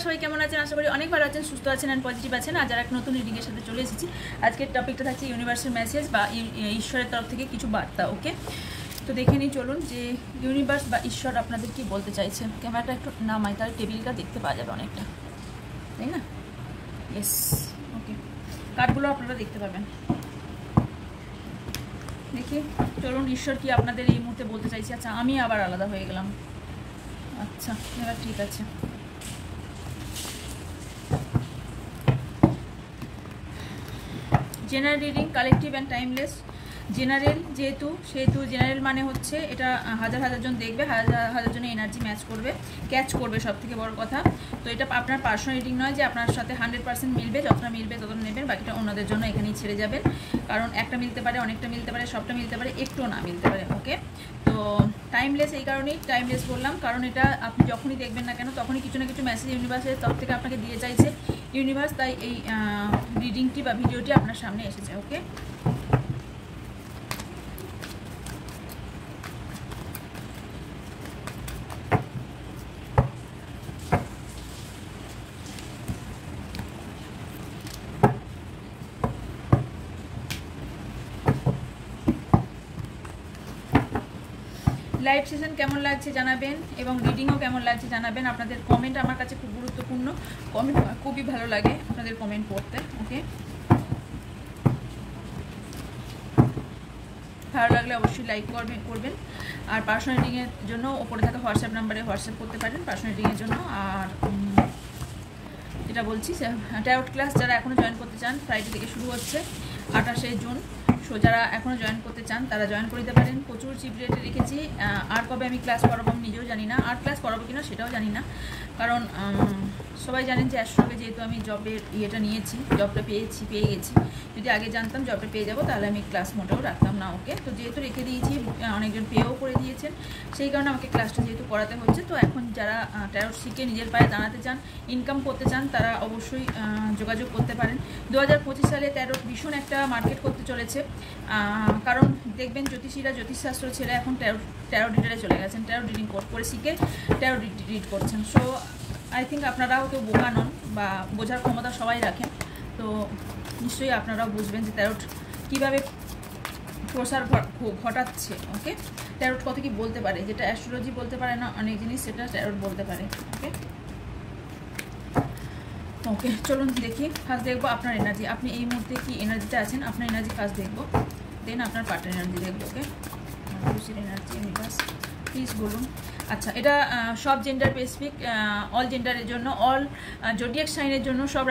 সবাই কেমন আছেন? আশা করি অনেক ভালো আছেন, সুস্থ আছেন এন্ড পজিটিভ আছেন। আজ আর এক নতুন রিডিংয়ের সাথে চলে এসেছি। আজকের টপিকটা থাকছে ইউনিভার্সাল মেসেজ বা ঈশ্বরের তরফ থেকে কিছু বার্তা। ওকে, তো দেখে নিই চলুন যে ইউনিভার্স বা ঈশ্বর আপনাদের কি বলতে চাইছে। ক্যামেরাটা একটু নামাই, তাহলে টেবিলটা দেখতে পাওয়া যাবে অনেকটা, তাই না? ইয়েস, ওকে, কার্ডগুলো আপনারা দেখতে পাবেন। দেখি চলুন ঈশ্বর কি আপনাদের এই মুহূর্তে বলতে চাইছে। আচ্ছা, আমি আবার আলাদা হয়ে গেলাম। আচ্ছা, এবার ঠিক আছে। General reading, collective and timeless. General সেহেতু জেনারেল মানে হচ্ছে এটা হাজার হাজার জন দেখবে, হাজার হাজার জনের এনার্জি ম্যাচ করবে, ক্যাচ করবে, সব থেকে বড় কথা। তো এটা আপনার পার্সোনাল রিডিং নয় যে আপনার সাথে 100% মিলবে, যতটা মিলবে ততটা নেবেন, বাকিটা অন্যদের জন্য এখানেই ছেড়ে যাবেন। কারণ একটা মিলতে পারে, অনেকটা মিলতে পারে, সবটা মিলতে পারে, একটুও না মিলতে পারে। ওকে, তো টাইমলেস এই কারণেই টাইমলেস বললাম, কারণ এটা আপনি যখনই দেখবেন না কেন তখনই কিছু না কিছু মেসেজ ইউনিভার্সের তরফ থেকে আপনাকে দিয়ে চাইছে ইউনিভার্স, তাই এই রিডিংটি বা ভিডিওটি আপনার সামনে এসেছে। ওকে, লাইভ সেশন কেমন লাগছে জানাবেন এবং রিডিংও কেমন লাগছে জানাবেন। আপনাদের কমেন্ট আমার কাছে খুব গুরুত্বপূর্ণ, কমেন্ট খুবই ভালো লাগে আপনাদের কমেন্ট পড়তে। ওকে, ভালো লাগলে অবশ্যই লাইক করবেন। আর পার্সোনাল রিডিংয়ের জন্য ওপরে থাকা হোয়াটসঅ্যাপ নাম্বারে হোয়াটসঅ্যাপ করতে পারেন পার্সোনাল রিডিংয়ের জন্য। আর যেটা বলছি, ট্যারট ক্লাস যারা এখনও জয়েন করতে চান, ফ্রাইডে থেকে শুরু হচ্ছে 28শে জুন। সো যারা এখনও জয়েন করতে চান তারা জয়েন করে দিতে পারেন। প্রচুর চিপ রেটে রেখেছি। আর কবে আমি ক্লাস করাবো আমি নিজেও জানি না, আর ক্লাস করাবো কিনা সেটাও জানি না, কারণ সবাই জানেন যে অ্যাস্ট্রোলজি যেহেতু আমি জবের ইয়েটা নিয়েছি, জবটা পেয়ে গেছি। যদি আগে জানতাম জবটা পেয়ে যাবো তাহলে আমি ক্লাস মোটেও রাখতাম না। ওকে, তো যেহেতু রেখে দিয়েছি, অনেকজন পেয়েও করে দিয়েছেন, সেই কারণে আমাকে ক্লাসটা যেহেতু করাতে হচ্ছে। তো এখন যারা ট্যারট শিখে নিজের পায়ে দাঁড়াতে চান, ইনকাম করতে চান, তারা অবশ্যই যোগাযোগ করতে পারেন। 2025 সালে ট্যারট ভীষণ একটা মার্কেট করতে চলেছে, কারণ দেখবেন জ্যোতিষীরা জ্যোতিষশাস্ত্র ছেড়ে এখন ট্যারট রিডারে চলে গেছেন, ট্যারট রিডিং করে শিখে ট্যারট রিড করছেন। সো আই থিঙ্ক আপনারাও কেউ বোকা নন, বা বোঝার ক্ষমতা সবাই রাখেন। তো নিশ্চয়ই আপনারাও বুঝবেন যে ট্যারট কীভাবে প্রসার ঘটাচ্ছে। ওকে, ট্যারট কত কি বলতে পারে, যেটা অ্যাস্ট্রোলজি বলতে পারে না অনেক জিনিস, সেটা ট্যারট বলতে পারে। ওকে, ওকে, চলুন দেখি। ফার্স্ট দেখবো আপনার এনার্জি, আপনি এই মুহূর্তে কি এনার্জিতে আছেন, আপনার এনার্জি ফার্স্ট দেখবো, দেন আপনার পার্টনার এনার্জি দেখবো। ওকে, খুশির এনার্জি ইউনিভার্স প্লিজ বলুন। আচ্ছা, এটা সব জেন্ডার স্পেসিফিক, অল জেন্ডারের জন্য, অল জোডিয়াক সাইনের জন্য, সব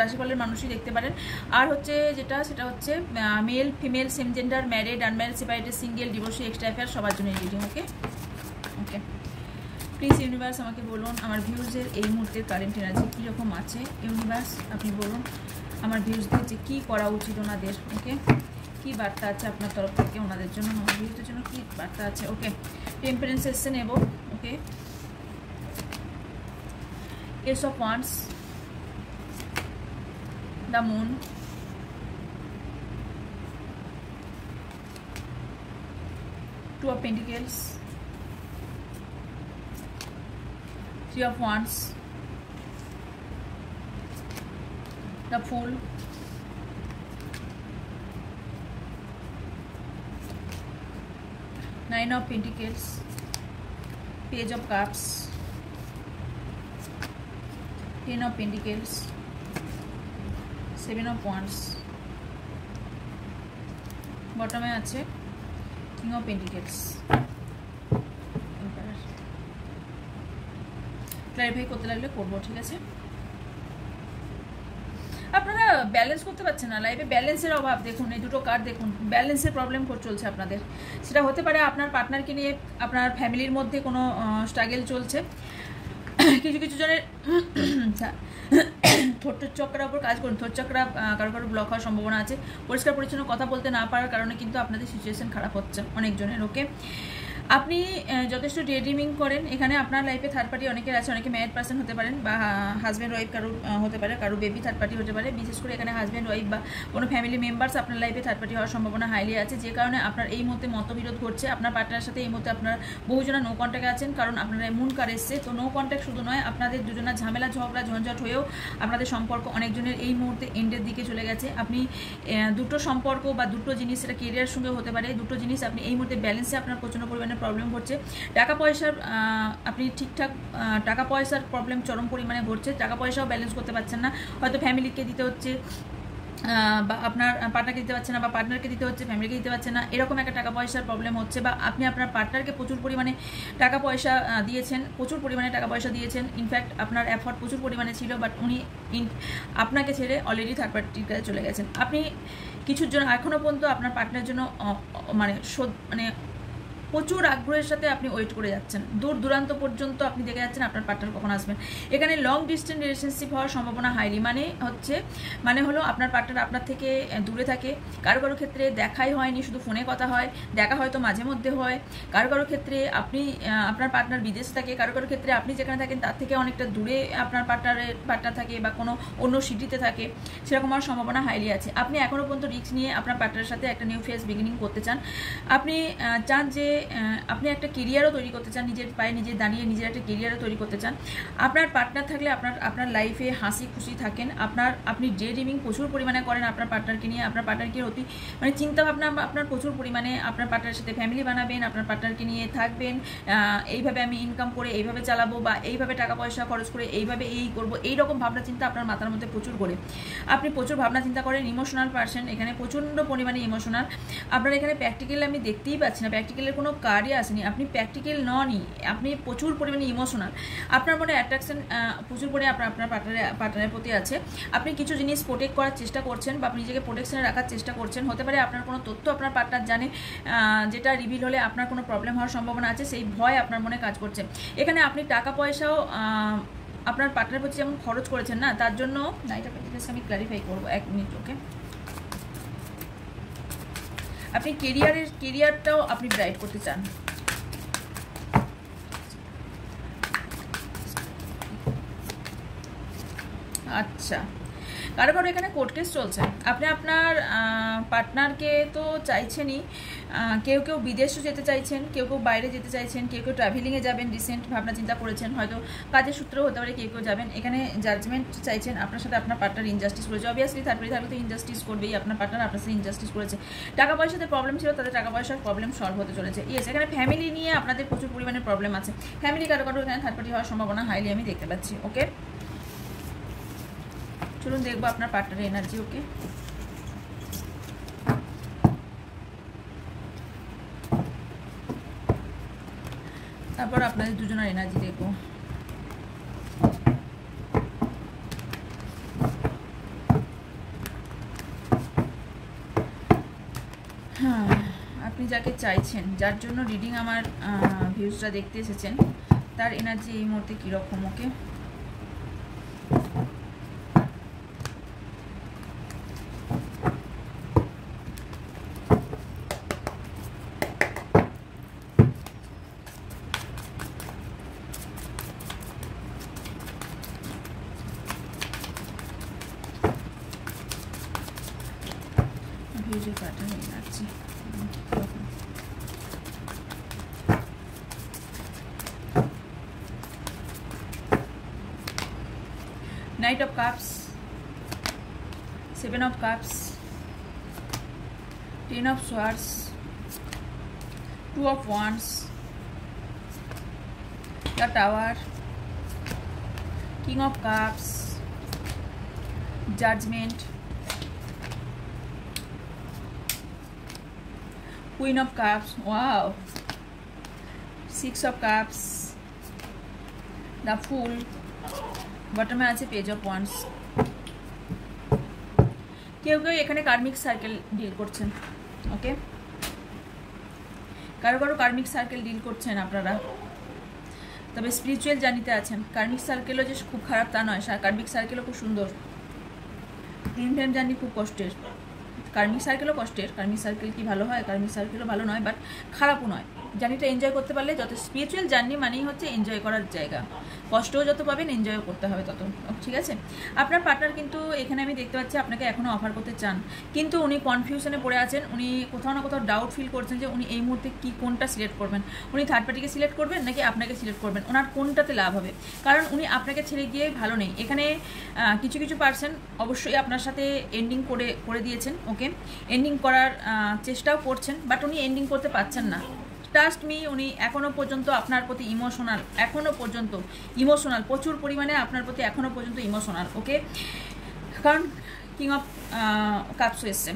রাশিফলের মানুষই দেখতে পারেন। আর হচ্ছে সেটা হচ্ছে male female, same gender, married unmarried, separated, single, divorcee, extra affair, সবার জন্য reading. Okay, okay, please universe আমাকে বলুন আমার ভিউজের এই মুহূর্তের কারেন্ট এনার্জি কীরকম আছে। ইউনিভার্স আপনি বলুন আমার ভিউজদের যে কী করা উচিত ওনাদের। ওকে, কী বার্তা আছে আপনার তরফ থেকে ওনাদের জন্য, আমার ভিউজদের জন্য কী বার্তা আছে। ওকে, টেম্পারেন্স এসছে নেব। Okay, ace of wands, the moon, two of pentacles, Three of Wands, the Fool, Nine of Pentacles, Page of Cups, Ten of Pentacles, Seven of Wands, bottom এ আছে King of Pentacles। ক্লারিফাই করতে লাগলে করবো, ঠিক আছে? আপনারা balance করতে পারছেন না, লাইফে ব্যালেন্সের অভাব। দেখুন এই দুটো কার্ড দেখুন, ব্যালেন্সের প্রবলেম চলছে আপনাদের। সেটা হতে পারে আপনার পার্টনারকে নিয়ে আপনার ফ্যামিলির মধ্যে কোনো স্ট্রাগল চলছে। কিছু জনের থোট চক্রার উপর কাজ করুন, থোট চক্রা কারো ব্লক হওয়ার সম্ভাবনা আছে। পরিষ্কার পরিচ্ছন্ন কথা বলতে না পারার কারণে কিন্তু আপনাদের সিচুয়েশন খারাপ হচ্ছে অনেকজনের। ওকে, আপনি যথেষ্ট ডে ড্রিমিং করেন। এখানে আপনার লাইফে থার্ড পার্টি অনেকের আছে, অনেকে ম্যারিড পার্সন হতে পারেন বা হাজব্যান্ড ওয়াইফ কারো হতে পারে, কারো বেবি থার্ড পার্টি হতে পারে। বিশেষ করে এখানে হাজব্যান্ড ওয়াইফ বা কোনো ফ্যামিলি মেম্বার্স আপনার লাইফে থার্ড পার্টি হওয়ার সম্ভাবনা হাইলি আছে, যে কারণে আপনার এই মুহূর্তে মতবিরোধ ঘটছে আপনার পার্টনারের সাথে। এই মুহূর্তে আপনার বহুজনা নো কন্ট্যাক্টে আছেন, কারণ আপনারা মুন কার এসছে। তো নো কন্ট্যাক্ট শুধু নয়, আপনাদের দুজনের ঝামেলা ঝগড়া ঝঞ্ঝট হয়েও আপনাদের সম্পর্ক অনেকজনের এই মুহূর্তে এন্ডের দিকে চলে গেছে। আপনি দুটো সম্পর্ক বা দুটো জিনিস, সেটা কেরিয়ারের সঙ্গে হতে পারে, দুটো জিনিস আপনি এই মুহূর্তে ব্যালেন্সে আপনার প্রচণ্ড পরিমাণে প্রবলেম ঘটছে। টাকা পয়সার আপনি ঠিকঠাক টাকা পয়সার প্রবলেম চরম পরিমাণে ঘটছে, টাকা পয়সাও ব্যালেন্স করতে পারছেন না। হয়তো ফ্যামিলিকে দিতে হচ্ছে বা আপনার পার্টনারকে দিতে পারছে না, বা পার্টনারকে দিতে হচ্ছে ফ্যামিলিকে দিতে পারছে না, এরকম একটা টাকা পয়সার প্রবলেম হচ্ছে। বা আপনি আপনার পার্টনারকে প্রচুর পরিমাণে টাকা পয়সা দিয়েছেন, প্রচুর পরিমাণে টাকা পয়সা দিয়েছেন, ইনফ্যাক্ট আপনার এফর্ট প্রচুর পরিমাণে ছিল, বাট উনি আপনাকে ছেড়ে অলরেডি থার্ড পার্টির কাছে চলে গেছেন। আপনি কিছুর জন্য এখনও পর্যন্ত আপনার পার্টনারের জন্য মানে প্রচুর আগ্রহের সাথে আপনি ওয়েট করে যাচ্ছেন, দূর দূরান্ত পর্যন্ত আপনি দেখে যাচ্ছেন আপনার পার্টনার কখন আসবেন। এখানে লং ডিস্টেন্স রিলেশনশিপ হওয়ার সম্ভাবনা হাইলি, মানে হলো আপনার পার্টনার আপনার থেকে দূরে থাকে। কারো কারো ক্ষেত্রে দেখাই হয়নি, শুধু ফোনে কথা হয়, দেখা হয়তো মাঝে মধ্যে হয়। কারো কারো ক্ষেত্রে আপনার পার্টনার বিদেশে থাকে, কারো কারো ক্ষেত্রে আপনি যেখানে থাকেন তার থেকে অনেকটা দূরে আপনার পার্টনার থাকে বা কোনো অন্য সিটিতে থাকে, সেরকম হওয়ার সম্ভাবনা হাইলি আছে। আপনি এখনও পর্যন্ত রিস্ক নিয়ে আপনার পার্টনারের সাথে একটা নিউ ফেজ বিগিনিং করতে চান। আপনি চান যে আপনি একটা কেরিয়ারও তৈরি করতে চান, নিজের পায়ে নিজে দাঁড়িয়ে নিজের একটা কেরিয়ারও তৈরি করতে চান। আপনার পার্টনার থাকলে আপনার লাইফে হাসি খুশি থাকেন, আপনি ডে ড্রিমিং প্রচুর পরিমাণে করেন আপনার পার্টনারকে নিয়ে। আপনার পার্টনারকে অতি চিন্তাভাবনা আপনার প্রচুর পরিমাণে, আপনার পার্টনারের সাথে ফ্যামিলি বানাবেন, আপনার পার্টনারকে নিয়ে থাকবেন, এইভাবে আমি ইনকাম করে এইভাবে চালাবো, বা এইভাবে টাকা পয়সা খরচ করে এইভাবে এই করবো, এইরকম ভাবনা চিন্তা আপনার মাথার মধ্যে প্রচুর করে। আপনি প্রচুর ভাবনা চিন্তা করেন, ইমোশনাল পার্সন, এখানে প্রচণ্ড পরিমাণে ইমোশনাল। আপনার এখানে প্র্যাকটিক্যাল আমি দেখতেই পাচ্ছি না, প্র্যাকটিক্যালের কোনো কার্ডই আসেনি, আপনি প্র্যাকটিক্যাল ননই, আপনি প্রচুর পরিমাণে ইমোশনাল। আপনার মনে অ্যাট্রাকশন প্রচুর পরিমাণে আপনার পার্টনারের প্রতি আছে। আপনি কিছু জিনিস প্রোটেক্ট করার চেষ্টা করছেন বা আপনি নিজেকে প্রোটেকশনে রাখার চেষ্টা করছেন। হতে পারে আপনার কোনো তথ্য আপনার পার্টনার জানে, যেটা রিভিল হলে আপনার কোনো প্রবলেম হওয়ার সম্ভাবনা আছে, সেই ভয় আপনার মনে কাজ করছে। এখানে আপনি টাকা পয়সাও আপনার পার্টনারের প্রতি যেমন খরচ করেছেন না, তার জন্য না, এটা আমি ক্লারিফাই করবো 1 মিনিট। ওকে, আপনি কেরিয়ারটাও আপনি ব্রাইট করতে চান। আচ্ছা, কারো কারো এখানে কোর্ট কেস চলছে। আপনি আপনার পার্টনারকে তো চাইছেনই, কেউ কেউ বিদেশও যেতে চাইছেন, কেউ কেউ বাইরে যেতে চাইছেন, কেউ কেউ ট্রাভেলিংয়ে যাবেন, রিসেন্ট ভাবনা চিন্তা করেছেন, হয়তো কাজের সূত্রেও হতে পারে কেউ কেউ যাবেন। এখানে জাজমেন্ট চাইছেন, আপনার সাথে আপনার পার্টনার ইনজাস্টিস করেছে। অবভিয়াসলি থার্ড পার্টি থাকলে তো ইনজাস্টিস করবেই, আপনার পার্টনার আপনার সাথে ইনজাস্টিস করেছে। টাকা পয়সাতে প্রবলেম ছিল, তাদের টাকা পয়সার প্রবলেম সলভ হতে চলেছে। ইয়েস, এখানে ফ্যামিলি নিয়ে আপনাদের প্রচুর পরিমাণে প্রবলেম আছে। ফ্যামিলি কারো কারো এখানে থার্ড পার্টি হওয়ার সম্ভাবনা হাইলি আমি দেখতে পাচ্ছি। ওকে, চলুন দেখবো আপনার পার্টনারের এনার্জি। ওকে, তারপর আপনাদের দুজনের এনার্জি দেখবো। হ্যাঁ, আপনি যাকে চাইছেন, যার জন্য রিডিং আমার ভিউজটা দেখতে এসেছেন, তার এনার্জি এই মুহূর্তে কীরকম। ওকে, ভিউজের pattern energy Knight of Cups, 7 of Cups, 10 of Swords, 2 of Wands, the Tower, King of Cups, Judgment, Queen of Cups, wow, 6 of Cups, the Fool, বটমে আছে পেজ অফ ওয়ান্স। কেউ কেউ এখানে কার্মিক সার্কেল ডিল করছেন। ওকে, কারো কারো কার্মিক circle deal করছেন আপনারা, তবে স্পিরিচুয়াল জার্নিতে আছেন। কার্মিক সার্কেলও যে খুব খারাপ তা নয়, কার্মিক সার্কেলও খুব সুন্দর। টুইন ফ্লেম জার্নি খুব কষ্টের, কার্মিক সার্কেলও কষ্টের। কার্মিক সার্কেল কি ভালো হয়? কার্মিক সার্কেলও ভালো নয়, বাট খারাপও নয়। জার্নিটা এনজয় করতে পারলে, যত স্পিরিচুয়াল জার্নি মানেই হচ্ছে এনজয় করার জায়গা, কষ্টও যত পাবেন এনজয়ও করতে হবে তত, ঠিক আছে। আপনার পার্টনার কিন্তু এখানে আমি দেখতে পাচ্ছি আপনাকে এখনও অফার করতে চান, কিন্তু উনি কনফিউশনে পড়ে আছেন, উনি কোথাও না কোথাও ডাউট ফিল করছেন যে উনি এই মুহূর্তে কোনটা সিলেক্ট করবেন, উনি থার্ড পার্টিকে সিলেক্ট করবেন নাকি আপনাকে সিলেক্ট করবেন, ওনার কোনটাতে লাভ হবে, কারণ উনি আপনাকে ছেড়ে গিয়ে ভালো নেই। এখানে কিছু কিছু পার্সন অবশ্যই আপনার সাথে এন্ডিং করে দিয়েছেন, ওকে, এন্ডিং করার চেষ্টাও করছেন, বাট উনি এন্ডিং করতে পারছেন না। ট্রাস্ট মি, উনি এখনও পর্যন্ত আপনার প্রতি ইমোশনাল প্রচুর পরিমাণে আপনার প্রতি এখনও পর্যন্ত ইমোশনাল, ওকে, কারণ কিং অফ কাপস এসছে।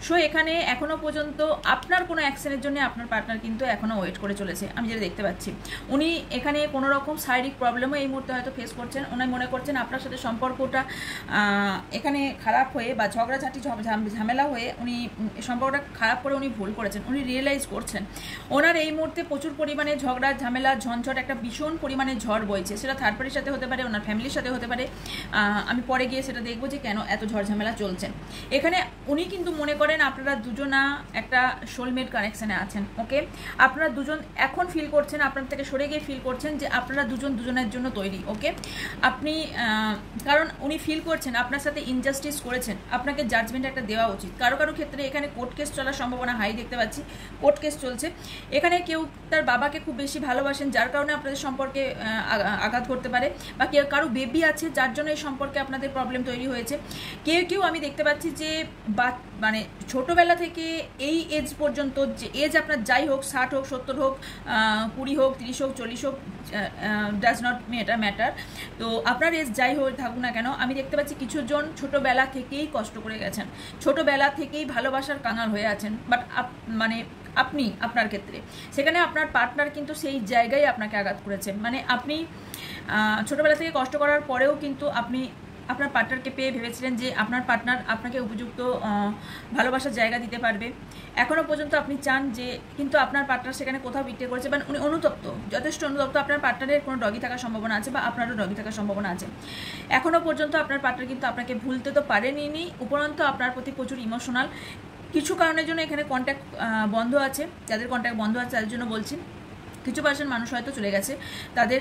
সো এখানে এখনও পর্যন্ত আপনার কোনো অ্যাকশনের জন্য আপনার পার্টনার কিন্তু এখনও ওয়েট করে চলেছে, আমি যেটা দেখতে পাচ্ছি। উনি এখানে কোনো রকম শারীরিক প্রবলেমও এই মুহূর্তে হয়তো ফেস করছেন, উনি মনে করছেন আপনার সাথে সম্পর্কটা এখানে খারাপ হয়ে বা ঝগড়াঝাটি ঝামেলা হয়ে উনি সম্পর্কটা খারাপ করে উনি ভুল করেছেন, উনি রিয়েলাইজ করছেন। ওনার এই মুহূর্তে প্রচুর পরিমাণে ঝগড়া ঝামেলা ঝঞ্ঝট, একটা ভীষণ পরিমাণে ঝড় বইছে, সেটা থার্ড পার্টির সাথে হতে পারে, ওনার ফ্যামিলির সাথে হতে পারে, আমি পরে গিয়ে সেটা দেখবো যে কেন এত ঝড় ঝামেলা চলছে। এখানে উনি কিন্তু মনে করেন আপনারা দুজনা একটা সোলমেট কানেকশানে আছেন, ওকে, আপনারা দুজন এখন ফিল করছেন, আপনার থেকে সরে গিয়ে ফিল করছেন যে আপনারা দুজন দুজনের জন্য তৈরি, ওকে। আপনি কারণ উনি ফিল করছেন আপনার সাথে ইনজাস্টিস করেছেন, আপনাকে জাজমেন্ট একটা দেওয়া উচিত। কারো কারো ক্ষেত্রে এখানে কোর্ট কেস চলার সম্ভাবনা হাই দেখতে পাচ্ছি, কোর্ট কেস চলছে। এখানে কেউ তার বাবাকে খুব বেশি ভালোবাসেন, যার কারণে আপনাদের সম্পর্কে আঘাত করতে পারে, বা কেউ কারো বেবি আছে যার জন্য এই সম্পর্কে আপনাদের প্রবলেম তৈরি হয়েছে। কেউ আমি দেখতে পাচ্ছি যে মানে ছোটোবেলা থেকে এই এজ পর্যন্ত, যে এজ আপনার যাই হোক, 60 হোক, 70 হোক, 20 হোক, 30 হোক, 40 হোক, ডাজ নট ম্যাটার, তো আপনার এজ যাই হোক থাকুক না কেন, আমি দেখতে পাচ্ছি কিছুজন ছোটোবেলা থেকেই কষ্ট করে গেছেন, ছোটোবেলা থেকেই ভালোবাসার কাঙাল হয়ে আছেন, বাট মানে আপনি আপনার ক্ষেত্রে সেখানে আপনার পার্টনার কিন্তু সেই জায়গায় আপনাকে আঘাত করেছেন। মানে আপনি ছোটোবেলা থেকে কষ্ট করার পরেও কিন্তু আপনি আপনার পার্টনারকে পেয়ে ভেবেছিলেন যে আপনার পার্টনার আপনাকে উপযুক্ত ভালোবাসার জায়গা দিতে পারবে, এখনও পর্যন্ত আপনি চান যে, কিন্তু আপনার পার্টনার সেখানে কোথাও বিট্রে করেছে, মানে উনি অনুতপ্ত, যথেষ্ট অনুতপ্ত। আপনার পার্টনারের কোনো ডগি থাকার সম্ভাবনা আছে বা আপনারও ডগি থাকার সম্ভাবনা আছে। এখনও পর্যন্ত আপনার পার্টনার কিন্তু আপনাকে ভুলতে তো পারেনি, উপরন্তু আপনার প্রতি প্রচুর ইমোশনাল। কিছু কারণের জন্য এখানে কন্ট্যাক্ট বন্ধ আছে, যাদের কন্ট্যাক্ট বন্ধ আছে তাদের জন্য বলছি। কিছু পার্সেন্ট মানুষ হয়তো চলে গেছে তাদের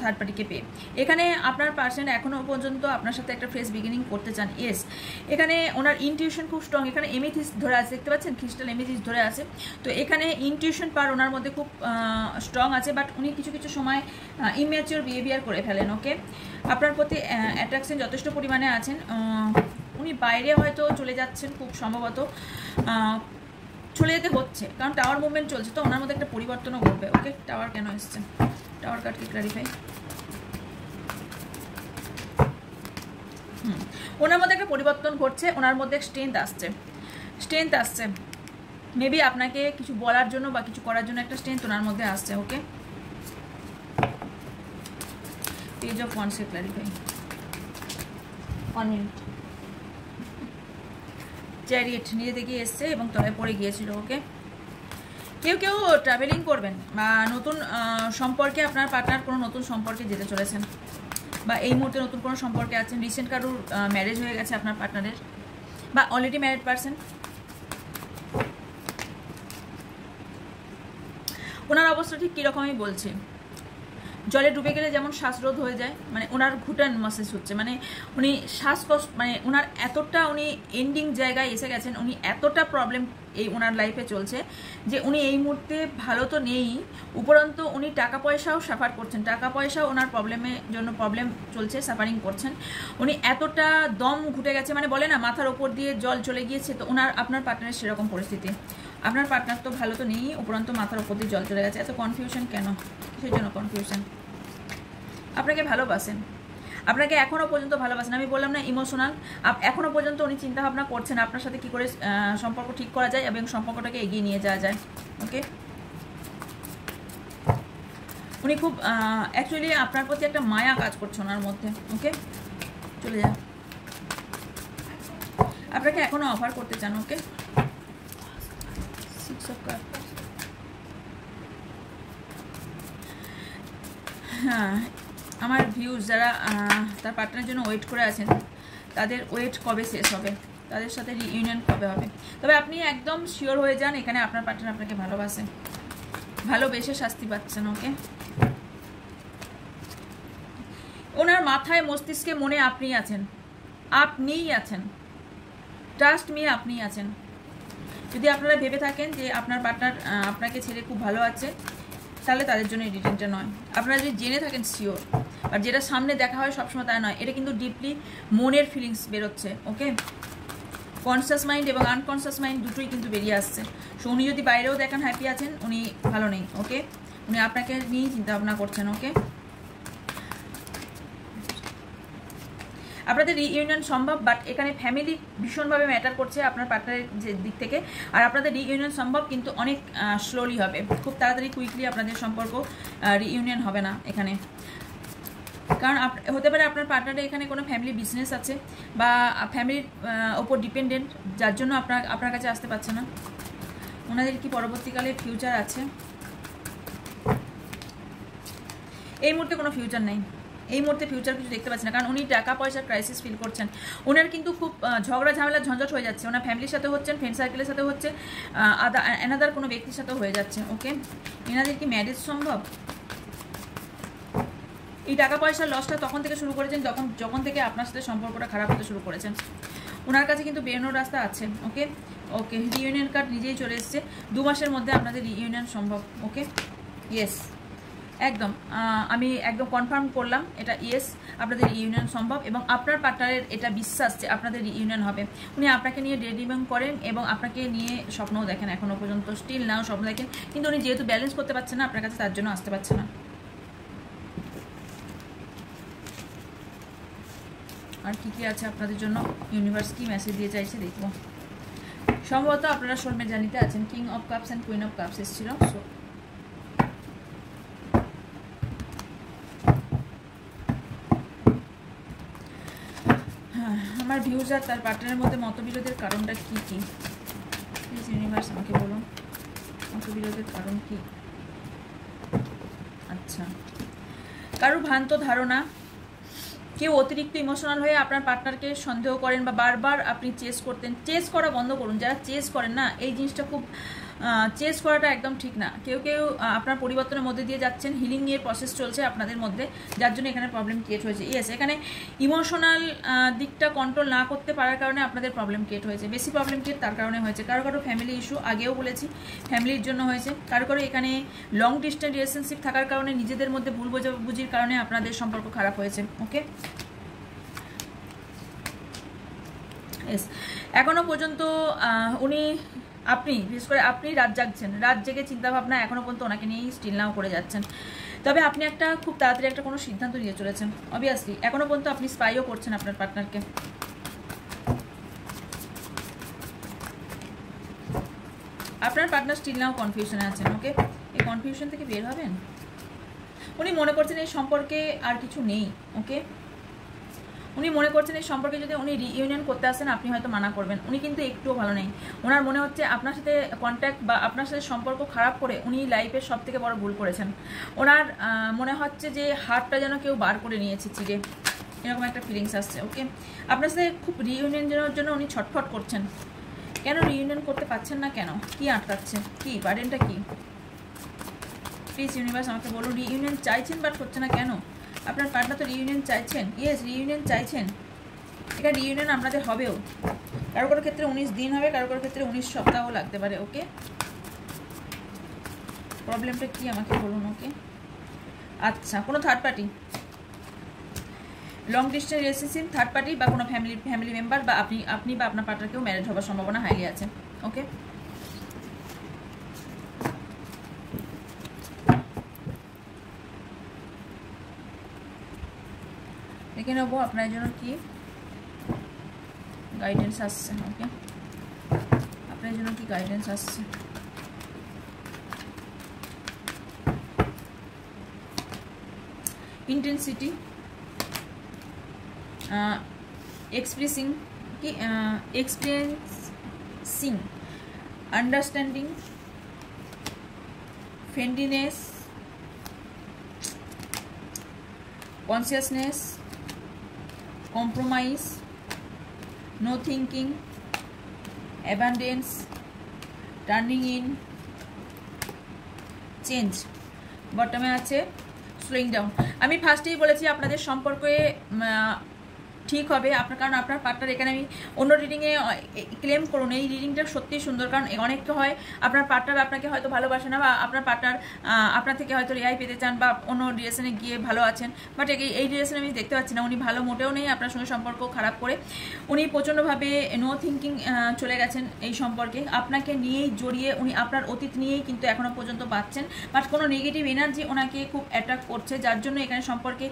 থার্ড পার্টিকে পেয়ে। এখানে আপনার পার্সেন্ট এখনও পর্যন্ত আপনার সাথে একটা ফ্রেশ বিগিনিং করতে চান, ইয়েস। এখানে ওনার ইনটিউশন খুব স্ট্রং, এখানে এমেথিস্ট ধরে আছে, দেখতে পাচ্ছেন ক্রিস্টাল এমেথিস্ট ধরে আছে, তো এখানে ইনটিউশন পাওয়ার ওনার মধ্যে খুব স্ট্রং আছে, বাট উনি কিছু কিছু সময় ইম্যাচিওর বিহেভিয়ার করে ফেলেন, ওকে। আপনার প্রতি অ্যাট্রাকশন যথেষ্ট পরিমাণে আছেন, উনি বাইরে হয়তো চলে যাচ্ছেন খুব সম্ভবত, চলে যেতে হচ্ছে, কারণ টাওয়ার মুভমেন্ট চলছে, তো ওনার মধ্যে একটা পরিবর্তনও ঘটবে, ওকে। টাওয়ার কেন এসছে, টাওয়ার কার্ড কি ক্লারিফাই, ওনার মধ্যে একটা পরিবর্তন ঘটছে, ওনার মধ্যে স্ট্রেংথ আসছে, মেবি আপনাকে কিছু বলার জন্য বা কিছু করার জন্য একটা স্ট্রেংথ ওনার মধ্যে আসছে, ওকে। পেজ অফ ওয়ান্স কে ক্লারিফাই, 1 মিনিট। চ্যারিয়েট নিজে থেকে এসছে এবং তলায় পড়ে গিয়েছিল, ওকে। কেউ ট্রাভেলিং করবেন বা নতুন সম্পর্কে, আপনার পার্টনার কোনো নতুন সম্পর্কে যেতে চলেছেন, বা এই মুহূর্তে নতুন কোনো সম্পর্কে আছেন, রিসেন্ট কারোর ম্যারেজ হয়ে গেছে আপনার পার্টনারের, বা অলরেডি ম্যারিড পার্সন। ওনার অবস্থা ঠিক কীরকম আমি বলছি, জলে ডুবে গেলে যেমন শ্বাসরোধ হয়ে যায়, মানে ওনার ঘুটান মাসেজ হচ্ছে, মানে উনি শ্বাসকষ্ট, মানে ওনার এতটা উনি এন্ডিং জায়গায় এসে গেছেন, উনি এতটা প্রবলেম এই ওনার লাইফে চলছে যে উনি এই মুহূর্তে ভালো তো নেই, উপরন্তু উনি টাকা পয়সাও সাফার করছেন, টাকা পয়সাও ওনার প্রবলেম চলছে, সাফারিং করছেন। উনি এতটা দম ঘুটে গেছে, মানে বলে না মাথার ওপর দিয়ে জল চলে গিয়েছে, তো আপনার পার্টনারের সেরকম পরিস্থিতি। আপনার পার্টনার তো ভালো তো নেই, উপরন্তু মাথার ওপর দিয়ে জল চলে গেছে। এত কনফিউশন কেন, সেই জন্য কনফিউশন। আপনাকে ভালোবাসেন, আপনাকে এখনও পর্যন্ত ভালোবাসেন, আমি বললাম না ইমোশনাল, এখনও পর্যন্ত উনি চিন্তাভাবনা করছেন আপনার সাথে কী করে সম্পর্ক ঠিক করা যায় এবং সম্পর্কটাকে এগিয়ে নিয়ে যাওয়া যায়, ওকে। উনি খুব অ্যাকচুয়ালি আপনার প্রতি একটা মায়া কাজ করছে ওনার মধ্যে, ওকে। চলে যান, আপনাকে এখনও অফার করতে চান, ওকে। 6 of Cups, হ্যাঁ। আমার ভিউজ যারা তার পার্টনারের জন্য ওয়েট করে আছেন, তাদের ওয়েট কবে শেষ হবে, তাদের সাথে রিইউনিয়ন কবে হবে, তবে আপনি একদম শিওর হয়ে যান এখানে আপনার পার্টনার আপনাকে ভালোবাসেন, ভালোবেসে শাস্তি পাচ্ছেন। ওকে, ওনার মাথায় মস্তিষ্কে মনে আপনিই আছেন, আপনিই আছেন, ট্রাস্ট মি, আপনিই আছেন। যদি আপনারা ভেবে থাকেন যে আপনার পার্টনার আপনাকে ছেড়ে খুব ভালো আছে, তাহলে তাদের জন্য এই রিটেনটা নয়। আপনারা যদি জেনে থাকেন শিওর, আর যেটা সামনে দেখা হয় সবসময় তাই নয়, এটা কিন্তু ডিপলি মনের ফিলিংস বেরোচ্ছে। ওকে, কনসিয়াস মাইন্ড এবং আনকনসিয়াস মাইন্ড দুটোই কিন্তু বেরিয়ে আসছে। সো উনি যদি বাইরেও দেখেন হ্যাপি আছেন, উনি ভালো নেই। ওকে, উনি আপনাকে নিয়েই চিন্তা ভাবনা করছেন। ওকে, আপনাদের রিইউনিয়ন সম্ভব, বাট এখানে ফ্যামিলি ভীষণভাবে ম্যাটার করছে আপনার পার্টনারের যে দিক থেকে। আর আপনাদের রিইউনিয়ন সম্ভব, কিন্তু অনেক স্লোলি হবে, খুব তাড়াতাড়ি কুইকলি আপনাদের সম্পর্ক রিইউনিয়ন হবে না এখানে। কারণ হতে পারে আপনার পার্টনারের এখানে কোনো ফ্যামিলি বিজনেস আছে বা ফ্যামিলির ওপর ডিপেন্ডেন্ট, যার জন্য আপনার কাছে আসতে পারছে না। ওনাদের কি পরবর্তীকালে ফিউচার আছে? এই মুহূর্তে কোনো ফিউচার নেই, এই মুহূর্তে ফিউচার কিছু দেখতে পাচ্ছি না, কারণ উনি টাকা পয়সার ক্রাইসিস ফিল করছেন। ওনার কিন্তু খুব ঝগড়া ঝামেলা ঝঞ্ঝট হয়ে যাচ্ছে, ওনার ফ্যামিলির সাথে হচ্ছেন, ফ্রেন্ড সার্কেলের সাথে হচ্ছে, অ্যানাদার কোনো ব্যক্তির সাথেও হয়ে যাচ্ছে। ওকে, এনাদের কি ম্যারেজ সম্ভব? এই টাকা পয়সার লসটা তখন থেকে শুরু করেছেন যখন থেকে আপনার সাথে সম্পর্কটা খারাপ হতে শুরু করেছেন। ওনার কাছে কিন্তু বেরোনোর রাস্তা আছে। ওকে, ওকে, রিইউনিয়ন কার্ড নিজেই চলে এসছে। 2 মাসের মধ্যে আপনাদের রিইউনিয়ন সম্ভব। ওকে, ইয়েস, একদম আমি একদম কনফার্ম করলাম, এটা ইয়েস, আপনাদের রিইউনিয়ন সম্ভব। এবং আপনার পার্টনারের এটা বিশ্বাস যে আপনাদের রিইউনিয়ন হবে। উনি আপনাকে নিয়ে ডে ড্রিমিং করেন এবং আপনাকে নিয়ে স্বপ্নও দেখেন, এখনও পর্যন্ত স্টিল নাও স্বপ্ন দেখেন, কিন্তু উনি যেহেতু ব্যালেন্স করতে পারছেন না আপনার কাছে, তার জন্য আসতে পারছে না। আর কি কি আছে আপনাদের জন্য, ইউনিভার্স কি মেসেজ দিয়ে চাইছে দেখব। সম্ভবত আপনারা সোলমেট জানিতে আছেন। King of cups and queen of cups এসেছিল। সো আমার ভিউজ আর তার পার্টনারের মধ্যে মতবিরোধের কারণটা কি কি? প্লিজ ইউনিভার্স আমাকে বলুন, মতবিরোধের কারণ কি? আচ্ছা, কারো ভ্রান্ত ধারণা, কেউ অতিরিক্ত ইমোশনাল হয়ে আপনার পার্টনারকে সন্দেহ করেন বা বারবার আপনি চেস করা বন্ধ করুন। যারা চেস করেন না, এই জিনিসটা খুব চেস করাটা একদম ঠিক না। কেউ আপনার পরিবর্তনের মধ্যে দিয়ে যাচ্ছেন, হিলিং এর প্রসেস চলছে আপনাদের মধ্যে, যার জন্য এখানে প্রবলেম ক্রিয়েট হয়েছে। ইয়েস, এখানে ইমোশনাল দিকটা কন্ট্রোল না করতে পারার কারণে আপনাদের প্রবলেম ক্রিয়েট হয়েছে। বেশি প্রবলেম ক্রিয়েট তার কারণে হয়েছে। কারো ফ্যামিলি ইস্যু, আগেও বলেছি, ফ্যামিলির জন্য হয়েছে। কারো এখানে লং ডিস্টেন্স রিলেশনশিপ থাকার কারণে, নিজেদের মধ্যে ভুল বোঝাবুঝির কারণে আপনাদের সম্পর্ক খারাপ হয়েছে। ওকে, ইয়েস, এখনো পর্যন্ত আপনি বিশেষ করে আপনি রাত জাগছেন, রাত জেগে চিন্তাভাবনা এখনো পর্যন্ত ওনাকে নিয়েই স্টিল নাও করে যাচ্ছেন। তবে আপনি খুব তাড়াতাড়ি একটা কোনো সিদ্ধান্ত নিয়ে চলেছেন। অবভিয়াসলি এখনো পর্যন্ত আপনি স্পাইও করছেন আপনার পার্টনারকে। আপনার পার্টনার স্টিল নাও কনফিউশনে আছেন। ওকে, এই কনফিউশন থেকে বের হবেন। উনি মনে করছেন এই সম্পর্কে আর কিছু নেই। ওকে, উনি মনে করছেন এই সম্পর্কে যদি উনি রিইউনিয়ন করতে আসেন, আপনি হয়তো মানা করবেন। উনি কিন্তু একটুও ভালো নেই। ওনার মনে হচ্ছে আপনার সাথে কন্ট্যাক্ট বা আপনার সাথে সম্পর্ক খারাপ করে উনি লাইফের সব থেকে বড় ভুল করেছেন। ওনার মনে হচ্ছে যে হাতটা যেন কেউ বার করে নিয়েছে চিড়ে, এরকম একটা ফিলিংস আসছে। ওকে, আপনার সাথে খুব রিইউনিয়নের জন্য উনি ছটফট করছেন। কেন রিইউনিয়ন করতে পারছেন না? কেন, কি আটকাচ্ছে, কি বার্ডেনটা কি? প্লিজ ইউনিভার্স আমাকে বলুন, রিইউনিয়ন চাইছেন বাট হচ্ছে না কেন? আপনার পার্টনার তো রিইউনিয়ন চাইছেন। ইয়েস, রিইউনিয়ন চাইছেন। এটা রিইউনিয়ন আপনাদের হবেও। কারো ক্ষেত্রে 19 দিন হবে, কারো ক্ষেত্রে 19 সপ্তাহ লাগতে পারে। ওকে, প্রবলেমটা কি আমাকে বলুন। ওকে, আচ্ছা, কোনো third party, long distance relationship, third party বা কোনো ফ্যামিলি মেম্বার বা আপনি বা আপনার পার্টনারকেও ম্যারেজ হওয়ার সম্ভাবনা হাইলি আছে। ওকে, দেখে নেবো আপনার জন্য কি গাইডেন্স আসছে। ওকে, আপনার জন্য কি গাইডেন্স আসছে? Intensity, experiencing, understanding, friendliness, consciousness, compromise, no thinking, abundance, turning in, change, বটমে আছে স্লোয়িং ডাউন। আমি ফার্স্টেই বলেছি আপনাদের সম্পর্কে ঠিক হবে আপনার, কারণ আপনার পার্টনার, এখানে আমি অন্য রিডিংয়ে ক্লেম করুন এই রিডিংটা সত্যিই সুন্দর, কারণ অনেকটা হয় আপনার পার্টনার আপনাকে হয়তো ভালোবাসে না, বা আপনার পার্টনার আপনার থেকে হয়তো রেহাই পেতে চান, বা অন্য রিলেশনে গিয়ে ভালো আছেন, বাট এই রিলেশনে আমি দেখতে পাচ্ছি না উনি ভালো মোটেও নেই, আপনার সঙ্গে সম্পর্ক খারাপ করে উনি প্রচণ্ডভাবে নো থিঙ্কিং চলে গেছেন এই সম্পর্কে, আপনাকে নিয়েই জড়িয়ে উনি আপনার অতীত নিয়েই কিন্তু এখনও পর্যন্ত বাঁচছেন, বাট কোনো নেগেটিভ এনার্জি ওনাকে খুব অ্যাট্রাক্ট করছে, যার জন্য এখানে সম্পর্কে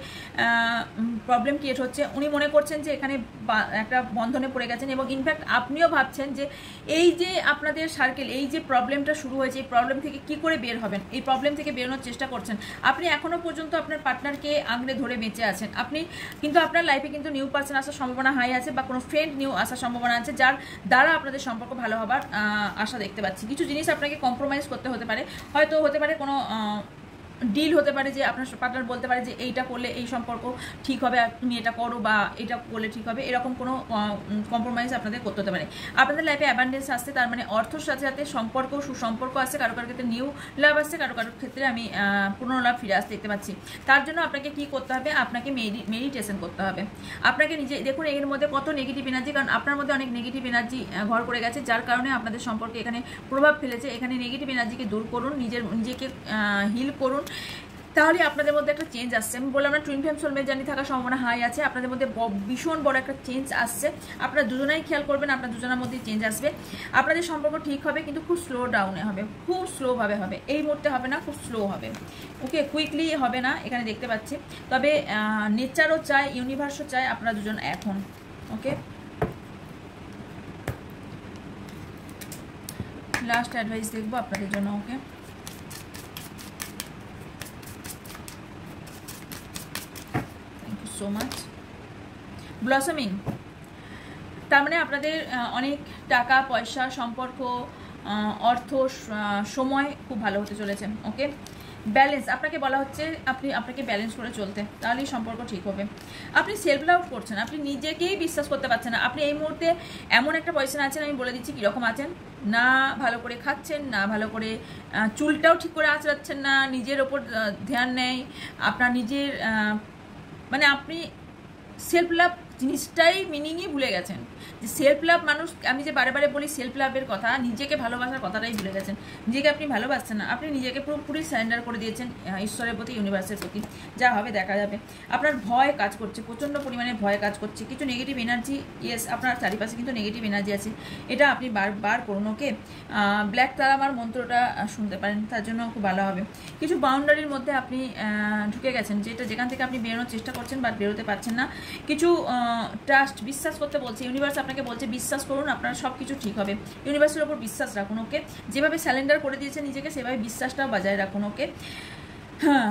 প্রবলেম ক্রিয়েট হচ্ছে। উনি মনে করছেন যে এখানে একটা বন্ধনে পড়ে গেছেন, এবং ইনফ্যাক্ট আপনিও ভাবছেন যে এই যে আপনাদের সার্কেল, এই যে প্রবলেমটা শুরু হয়েছে, এই প্রবলেম থেকে কি করে বের হবেন, এই প্রবলেম থেকে বেরোনোর চেষ্টা করছেন। আপনি এখনও পর্যন্ত আপনার পার্টনারকে আঁকড়ে ধরে বেঁচে আছেন, আপনি কিন্তু আপনার লাইফে কিন্তু নিউ পার্সন আসার সম্ভাবনা হাই আছে, বা কোনো ফ্রেন্ড নিউ আসার সম্ভাবনা আছে, যার দ্বারা আপনাদের সম্পর্ক ভালো হবার আশা দেখতে পাচ্ছি। কিছু জিনিস আপনাকে কম্প্রোমাইজ করতে হতে পারে, হয়তো হতে পারে কোনো ডিল হতে পারে, যে আপনার পার্টনার বলতে পারে যে এইটা করলে এই সম্পর্ক ঠিক হবে, তুমি এটা করো, বা এটা করলে ঠিক হবে, এরকম কোনো কম্প্রোমাইজ আপনাদের করতে হতে পারে। আপনাদের লাইফে অ্যাবান্ডেন্স আসছে, তার মানে অর্থর সাথে সাথে সম্পর্ক, সুসম্পর্ক আসছে, কারো কারোর ক্ষেত্রে নিউ লাভ আসছে, কারো কারোর ক্ষেত্রে আমি পুরনো লাভ ফিরে আসতে দেখতে পাচ্ছি। তার জন্য আপনাকে কি করতে হবে, আপনাকে মেডিটেশন করতে হবে। আপনাকে নিজে দেখুন এর মধ্যে কত নেগেটিভ এনার্জি, কারণ আপনার মধ্যে অনেক নেগেটিভ এনার্জি ঘর করে গেছে, যার কারণে আপনাদের সম্পর্কে এখানে প্রভাব ফেলেছে। এখানে নেগেটিভ এনার্জিকে দূর করুন, নিজেকে হিল করুন, তাহলে আপনাদের মধ্যে একটা চেঞ্জ আসছে। আমি বললাম না টুইন ফ্লেম সোলমেট জার্নি থাকার সম্ভাবনা হাই আছে, আপনাদের মধ্যে ভীষণ বড় একটা চেঞ্জ আসছে। আপনারা দুজনাই খেয়াল করবেন, আপনার দুজনের মধ্যেই চেঞ্জ আসবে। আপনাদের সম্পর্ক ঠিক হবে, কিন্তু খুব স্লো ডাউনে হবে, খুব স্লোভাবে হবে, এই মুহূর্তে হবে না, খুব স্লো হবে, ওকে, কুইকলি হবে না এখানে দেখতে পাচ্ছি। তবে নেচারও চায়, ইউনিভার্সও চায় আপনারা দুজন এখন, ওকে। লাস্ট অ্যাডভাইস দেখবো আপনাদের জন্য, ওকে। সো মাচ ব্লসমিং, তার মানে আপনাদের অনেক টাকা পয়সা, সম্পর্ক, অর্থ, সময় খুব ভালো হতে চলেছে, ওকে। ব্যালেন্স, আপনাকে বলা হচ্ছে আপনাকে ব্যালেন্স করে চলতে, তাহলেই সম্পর্ক ঠিক হবে। আপনি সেলফ লাভ করছেন, আপনি নিজেকেই বিশ্বাস করতে পারছেন না। আপনি এই মুহূর্তে এমন একটা পজিশন আছেন, আমি বলে দিচ্ছি কীরকম আছেন, না ভালো করে খাচ্ছেন, না ভালো করে চুলটাও ঠিক করে আঁচড়াচ্ছেন না, নিজের ওপর ধ্যান নেই, আপনার নিজের মানে আপনি সেলফ লাভ জিনিসটাই মিনিংই ভুলে গেছেন। যে সেলফ লাভ মানুষ, আমি যে বারে বারে বলি সেলফ লাভের কথা, নিজেকে ভালোবাসার কথাটাই ভুলে গেছেন। নিজেকে আপনি ভালোবাসছেন না, আপনি নিজেকে পুরোপুরি সারেন্ডার করে দিয়েছেন ঈশ্বরের প্রতি, ইউনিভার্সের প্রতি। যা হবে দেখা যাবে। আপনার ভয় কাজ করছে, প্রচণ্ড পরিমাণে ভয় কাজ করছে, কিছু নেগেটিভ এনার্জি, ইয়েস আপনার চারিপাশে কিন্তু নেগেটিভ এনার্জি আছে, এটা আপনি বার করুন, ওকে। ব্ল্যাক তারামার মন্ত্রটা শুনতে পারেন, তার জন্য খুব ভালো হবে। কিছু বাউন্ডারির মধ্যে আপনি ঢুকে গেছেন, যেখান থেকে আপনি বেরোনোর চেষ্টা করছেন, বাট বেরোতে পারছেন না। কিছু ট্রাস্ট, বিশ্বাস করতে বলছে ইউনিভার্স, আপনাকে বলছে বিশ্বাস করুন, আপনার সব কিছু ঠিক হবে। ইউনিভার্সের ওপর বিশ্বাস রাখুন, ওকে। যেভাবে স্যালেন্ডার করে দিয়েছে নিজেকে, সেভাবে বিশ্বাসটাও বজায় রাখুন, ওকে। হ্যাঁ,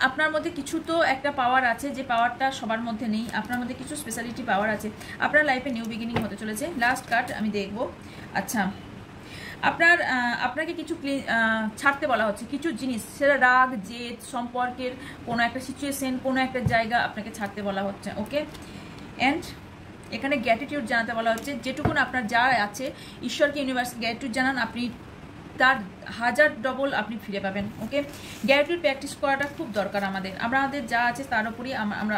আপনার মধ্যে কিছু তো একটা পাওয়ার আছে, যে পাওয়ারটা সবার মধ্যে নেই। আপনার মধ্যে কিছু স্পেশালিটি পাওয়ার আছে, আপনার লাইফে নিউ বিগিনিং হতে চলেছে। লাস্ট কার্ড আমি দেখব। আচ্ছা, আপনাকে কিছু ছাড়তে বলা হচ্ছে, কিছু জিনিস, সেটা রাগ, জেদ, সম্পর্কের কোনো একটা সিচুয়েশন, কোনো একটা জায়গা আপনাকে ছাড়তে বলা হচ্ছে, ওকে। অ্যান্ড এখানে গ্র্যাটিটিউড জানাতে বলা হচ্ছে, যেটুকুন আপনার যা আছে ঈশ্বরকে, ইউনিভার্সকে গ্র্যাটিটিউড জানান, আপনি তার 1000 ডবল আপনি ফিরে পাবেন, ওকে। গ্র্যাটিটিউড প্র্যাকটিস করাটা খুব দরকার আমাদের যা আছে তার উপরই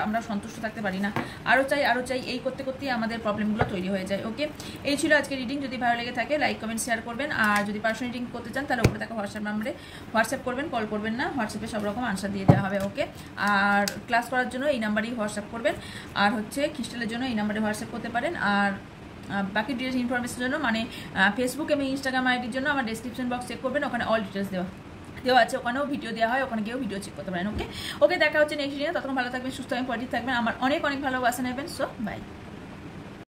আমরা সন্তুষ্ট থাকতে পারি না, আরও চাই, এই করতে করতেই আমাদের প্রবলেমগুলো তৈরি হয়ে যায়, ওকে। এই ছিল আজকে রিডিং। যদি ভালো লেগে থাকে লাইক, কমেন্ট, শেয়ার করবেন। আর যদি পার্সোনাল রিডিং করতে চান তাহলে উপরে থাকা হোয়াটসঅ্যাপ নাম্বারে হোয়াটসঅ্যাপ করবেন, কল করবেন না, হোয়াটসঅ্যাপে সব রকম আনসার দিয়ে দেওয়া হবে, ওকে। আর ক্লাস করার জন্য এই নাম্বারেই হোয়াটসঅ্যাপ করবেন, আর হচ্ছে ক্রিস্টালের জন্য এই নাম্বারে হোয়াটসঅ্যাপ করতে পারেন। আর বাকি ডিটেলস ইনফরমেশনের জন্য, মানে ফেসবুক এবং ইনস্টাগ্রাম আইডির জন্য আমার ডেসক্রিপশন বক্স চেক করবেন, ওখানে অল ডিটেলস দেওয়া আছে, ওখানেও ভিডিও দেওয়া হয়, ওখানে গিয়েও ভিডিও চেক করতে পারেন, ওকে। দেখা হচ্ছে নেক্সট ভিডিও। ততক্ষণ ভালো থাকবেন, সুস্থ এবং পজিটিভ থাকবেন, আমার অনেক ভালোবাসা নেবেন। So by.